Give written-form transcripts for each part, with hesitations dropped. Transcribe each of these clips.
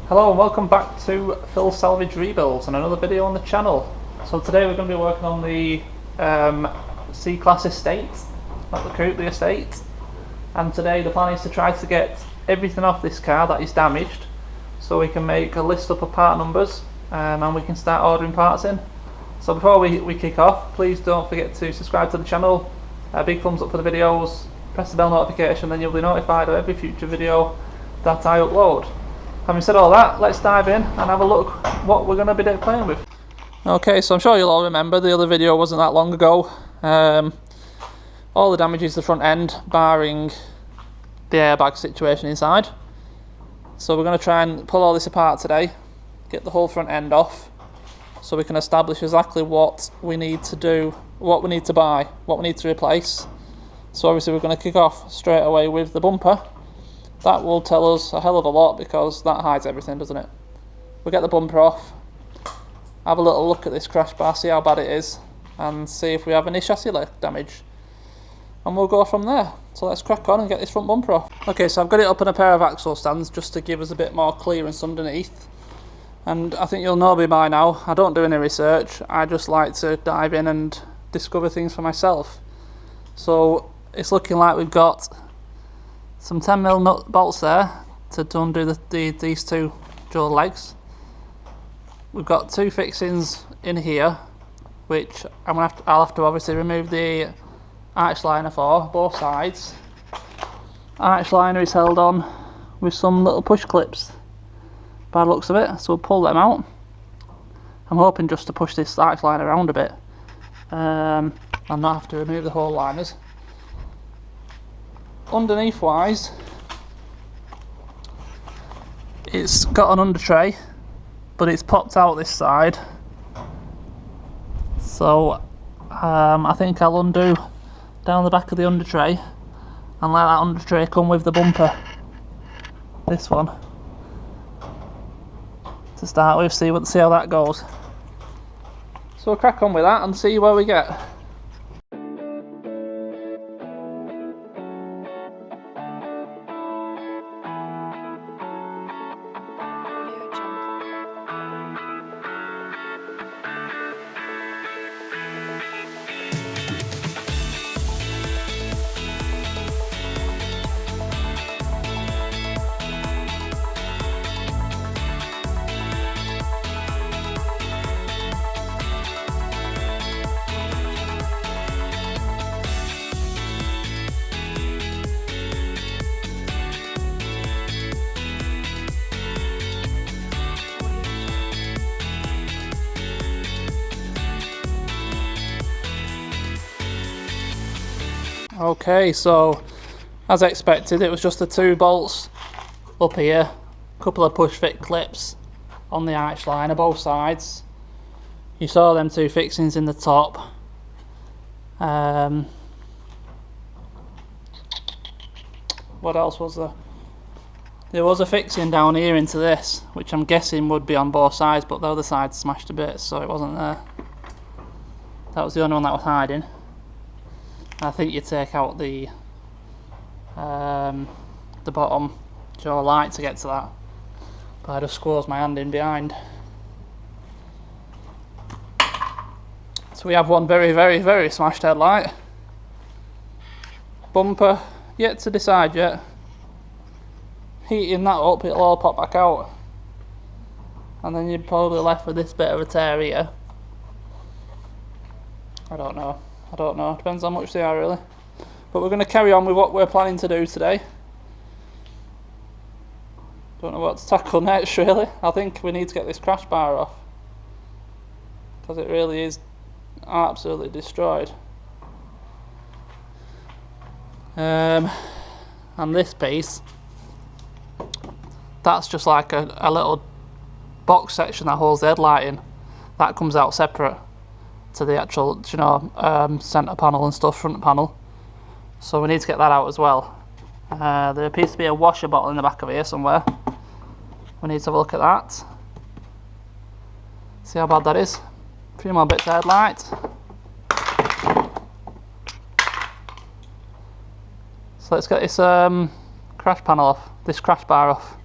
Hello and welcome back to Phil's Salvage Rebuilds and another video on the channel. So today we're going to be working on the C-Class estate, not the coupe, the estate. And today the plan is to try to get everything off this car that is damaged, so we can make a list up of part numbers and we can start ordering parts in. So before we kick off, please don't forget to subscribe to the channel, big thumbs up for the videos, press the bell notification, then you'll be notified of every future video that I upload. Having said all that, let's dive in and have a look what we're going to be playing with. Okay, so I'm sure you'll all remember the other video wasn't that long ago. All the damage is the front end, barring the airbag situation inside. So we're going to try and pull all this apart today, get the whole front end off, so we can establish exactly what we need to do, what we need to buy, what we need to replace. So obviously we're going to kick off straight away with the bumper. That will tell us a hell of a lot because that hides everything, doesn't it? We'll get the bumper off, have a little look at this crash bar, see how bad it is, and see if we have any chassis damage. And we'll go from there. So let's crack on and get this front bumper off. Okay, so I've got it up on a pair of axle stands just to give us a bit more clearance underneath. And I think you'll know me by now, I don't do any research, I just like to dive in and discover things for myself. So it's looking like we've got some 10mm nut bolts there to undo these two dual legs. We've got two fixings in here, which I'll have to obviously remove the arch liner for both sides. Arch liner is held on with some little push clips by the looks of it, so we'll pull them out. I'm hoping just to push this arch liner around a bit and not have to remove the whole liners. Underneath wise, it's got an under tray, but it's popped out this side, so I think I'll undo down the back of the under tray and let that under tray come with the bumper, this one, to start with, see how that goes. So we'll crack on with that and see where we get. Okay, so as expected, it was just the two bolts up here, a couple of push fit clips on the arch liner both sides. You saw them two fixings in the top. What else was there? There was a fixing down here into this, which I'm guessing would be on both sides, but the other side smashed to bits, so it wasn't there. That was the only one that was hiding. I think you take out the bottom jaw light to get to that, but I just squeezed my hand in behind. So we have one very, very, very smashed headlight. Bumper yet to decide yet. Heating that up, it'll all pop back out, and then you're probably left with this bit of a tear here. I don't know, depends how much they are really. But we're going to carry on with what we're planning to do today. Don't know what to tackle next really. I think we need to get this crash bar off, because it really is absolutely destroyed. And this piece, that's just like a little box section that holds the headlight in. That comes out separate to the actual, centre panel and stuff, front panel. So we need to get that out as well. There appears to be a washer bottle in the back of here somewhere. We need to have a look at that. See how bad that is. A few more bits of headlight. So let's get this crash panel off, this crash bar off.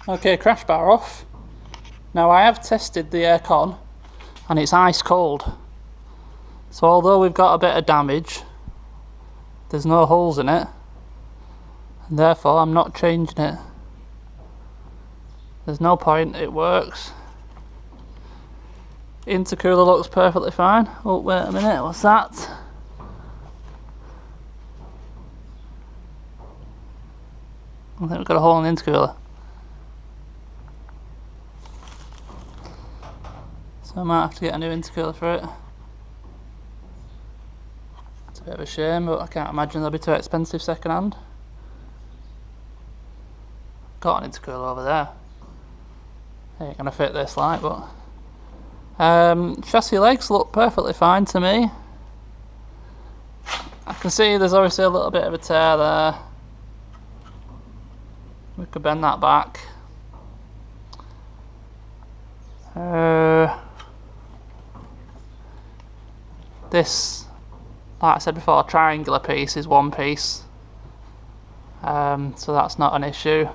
Okay, crash bar off. Now I have tested the aircon and it's ice cold. So although we've got a bit of damage, there's no holes in it. And therefore I'm not changing it. There's no point, it works. Intercooler looks perfectly fine. Oh, wait a minute, what's that? I think we've got a hole in the intercooler. So I might have to get a new intercooler for it. It's a bit of a shame, but I can't imagine they'll be too expensive second hand. Got an intercooler over there. Ain't gonna fit this light, but chassis legs look perfectly fine to me. I can see there's obviously a little bit of a tear there. We could bend that back. This, like I said before, triangular piece is one piece, so that's not an issue.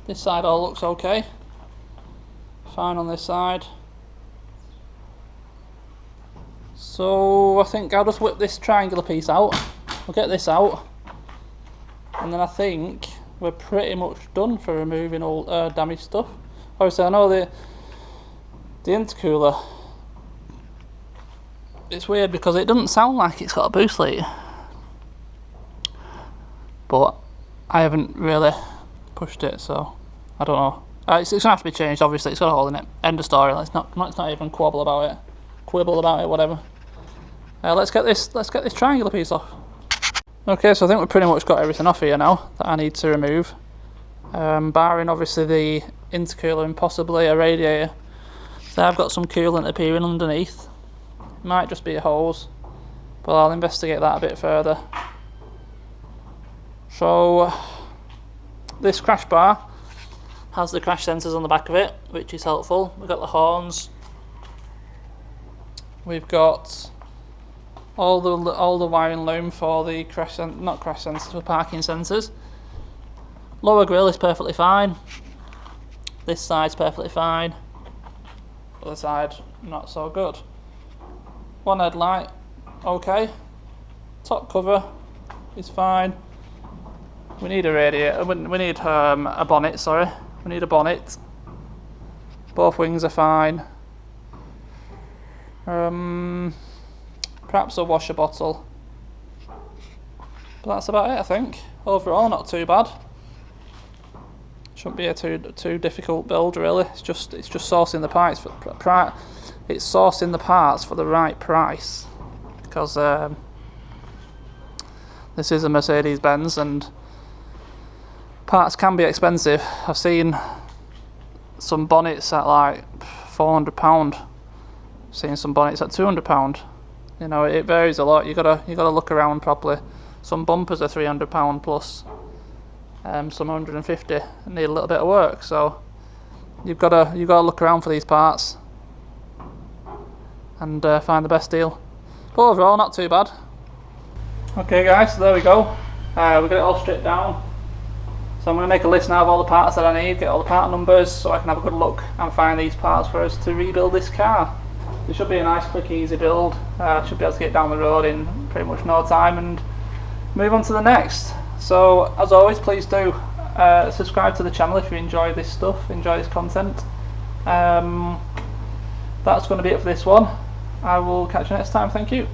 This side all looks okay. Fine on this side. So I think I'll just whip this triangular piece out. We'll get this out, and then I think we're pretty much done for removing all damaged stuff. Obviously I know the intercooler, it's weird because it doesn't sound like it's got a boost lead, but I haven't really pushed it, so I don't know. It's gonna have to be changed. Obviously, it's got a hole in it. End of story. Let's not even quibble about it. Whatever. Let's get this triangular piece off. Okay, so I think we've pretty much got everything off here now that I need to remove, barring obviously the intercooler and possibly a radiator. So I've got some coolant appearing underneath. Might just be a hose, but I'll investigate that a bit further. So this crash bar has the crash sensors on the back of it, which is helpful. We've got the horns. We've got all the wiring loom for the not crash sensors, for parking sensors. Lower grille is perfectly fine. This side's perfectly fine. Other side not so good. One headlight, okay. Top cover is fine. We need a radiator. We need a bonnet. Sorry. We need a bonnet. Both wings are fine. Perhaps a washer bottle. But that's about it, I think. Overall, not too bad. Shouldn't be a too difficult build, really. It's just sourcing the parts it's sourcing the parts for the right price, because this is a Mercedes-Benz and parts can be expensive. I've seen some bonnets at like £400. I've seen some bonnets at £200. You know, it varies a lot. You gotta look around properly. Some bumpers are £300 plus. Some 150 need a little bit of work. So you've gotta look around for these parts and find the best deal. But overall, not too bad. Okay, guys, so there we go. We got it all stripped down. So I'm going to make a list now of all the parts that I need, get all the part numbers so I can have a good look and find these parts for us to rebuild this car. It should be a nice, quick, easy build. Should be able to get down the road in pretty much no time and move on to the next. So as always, please do subscribe to the channel if you enjoy this stuff, enjoy this content. That's going to be it for this one. I will catch you next time. Thank you.